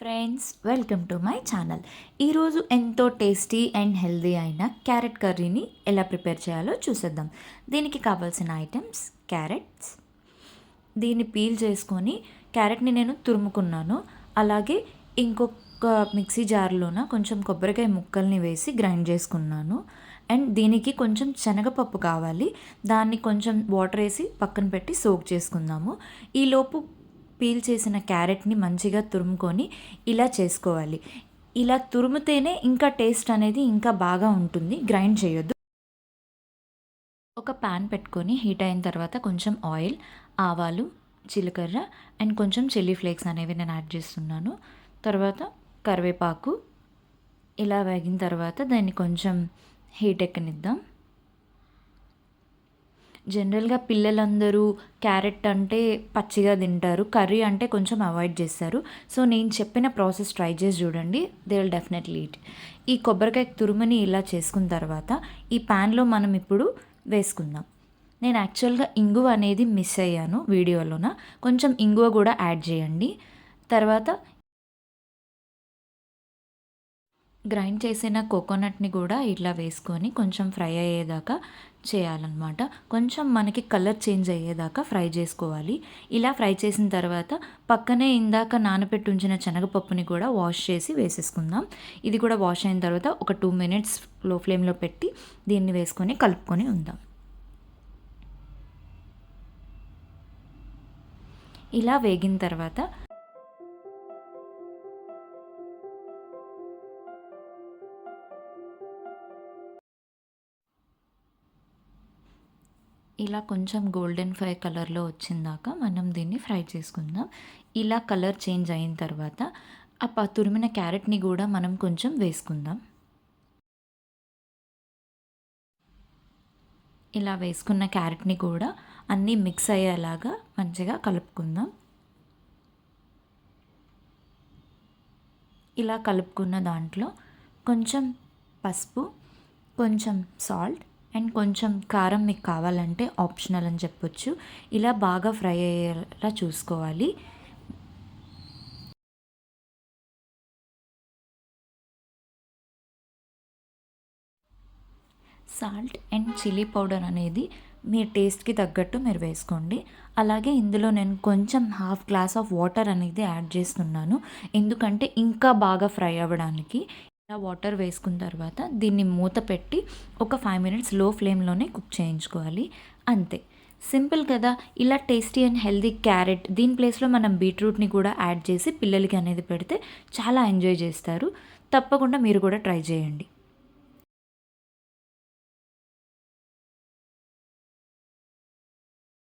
Friends, welcome to my channel. ఈరోజు ఎంతో tasty and healthy అయిన క్యారెట్ కర్రీని ఎలా ప్రిపేర్ చేయాలో చూసేద్దాం. దీనికి కావాల్సిన ఐటమ్స్: క్యారెట్స్, దీన్ని పీల్ చేసుకొని క్యారెట్ని నేను తురుముకున్నాను. అలాగే ఇంకొక మిక్సీ జార్లోన కొంచెం కొబ్బరికాయ ముక్కల్ని వేసి గ్రైండ్ చేసుకున్నాను. అండ్ దీనికి కొంచెం శనగపప్పు కావాలి, దాన్ని కొంచెం వాటర్ వేసి పక్కన పెట్టి సోక్ చేసుకుందాము. ఈలోపు పీల్ చేసిన క్యారెట్ని మంచిగా తురుముకొని ఇలా చేసుకోవాలి. ఇలా తురుముతేనే ఇంకా టేస్ట్ అనేది ఇంకా బాగా ఉంటుంది, గ్రైండ్ చేయొద్దు. ఒక ప్యాన్ పెట్టుకొని హీట్ అయిన తర్వాత కొంచెం ఆయిల్, ఆవాలు, జీలకర్ర అండ్ కొంచెం చిల్లీ ఫ్లేక్స్ అనేవి నేను యాడ్ చేస్తున్నాను. తర్వాత కరివేపాకు ఇలా వేగిన తర్వాత దాన్ని కొంచెం హీట్ ఎక్కనిద్దాం. జనరల్గా పిల్లలందరూ క్యారెట్ అంటే పచ్చిగా తింటారు, కర్రీ అంటే కొంచెం అవాయిడ్ చేస్తారు. సో నేను చెప్పిన ప్రాసెస్ ట్రై చేసి చూడండి, దే విల్ డెఫినెట్లీ ఈట్. ఈ కొబ్బరికాయ తురుముని ఇలా చేసుకున్న తర్వాత ఈ ప్యాన్లో మనం ఇప్పుడు వేసుకుందాం. నేను యాక్చువల్గా ఇంగువ అనేది మిస్ అయ్యాను వీడియోలోన, కొంచెం ఇంగువ కూడా యాడ్ చేయండి. తర్వాత గ్రైండ్ చేసిన కోకోనట్ని కూడా ఇట్లా వేసుకొని కొంచెం ఫ్రై అయ్యేదాకా చేయాలన్నమాట. కొంచెం మనకి కలర్ చేంజ్ అయ్యేదాకా ఫ్రై చేసుకోవాలి. ఇలా ఫ్రై చేసిన తర్వాత పక్కనే ఇందాక నానబెట్టి ఉంచిన శనగపప్పుని కూడా వాష్ చేసి వేసేసుకుందాం. ఇది కూడా వాష్ అయిన తర్వాత ఒక 2 minutes లో ఫ్లేమ్లో పెట్టి దీన్ని వేసుకొని కలుపుకొని ఉందాం. ఇలా వేగిన తర్వాత ఇలా కొంచెం గోల్డెన్ ఫ్రై కలర్లో వచ్చిందాక మనం దీన్ని ఫ్రై చేసుకుందాం. ఇలా కలర్ చేంజ్ అయిన తర్వాత ఆ తురిమిన క్యారెట్ని కూడా మనం కొంచెం వేసుకుందాం. ఇలా వేసుకున్న క్యారెట్ని కూడా అన్నీ మిక్స్ అయ్యేలాగా మంచిగా కలుపుకుందాం. ఇలా కలుపుకున్న దాంట్లో కొంచెం పసుపు, కొంచెం సాల్ట్ అండ్ కొంచెం కారం మీకు కావాలంటే ఆప్షనల్ అని చెప్పొచ్చు. ఇలా బాగా ఫ్రై అయ్యేలా చూసుకోవాలి. సాల్ట్ అండ్ చిల్లీ పౌడర్ అనేది మీ టేస్ట్కి తగ్గట్టు మీరు వేసుకోండి. అలాగే ఇందులో నేను కొంచెం 1/2 glass ఆఫ్ వాటర్ అనేది యాడ్ చేస్తున్నాను, ఎందుకంటే ఇంకా బాగా ఫ్రై అవ్వడానికి. ఇలా వాటర్ వేసుకున్న తర్వాత దీన్ని మూత పెట్టి ఒక 5 minutes లో ఫ్లేమ్లోనే కుక్ చేయించుకోవాలి. అంతే, సింపుల్ కదా. ఇలా టేస్టీ అండ్ హెల్దీ క్యారెట్, దీని ప్లేస్లో మనం బీట్రూట్ని కూడా యాడ్ చేసి పిల్లలకి అనేది పెడితే చాలా ఎంజాయ్ చేస్తారు. తప్పకుండా మీరు కూడా ట్రై చేయండి.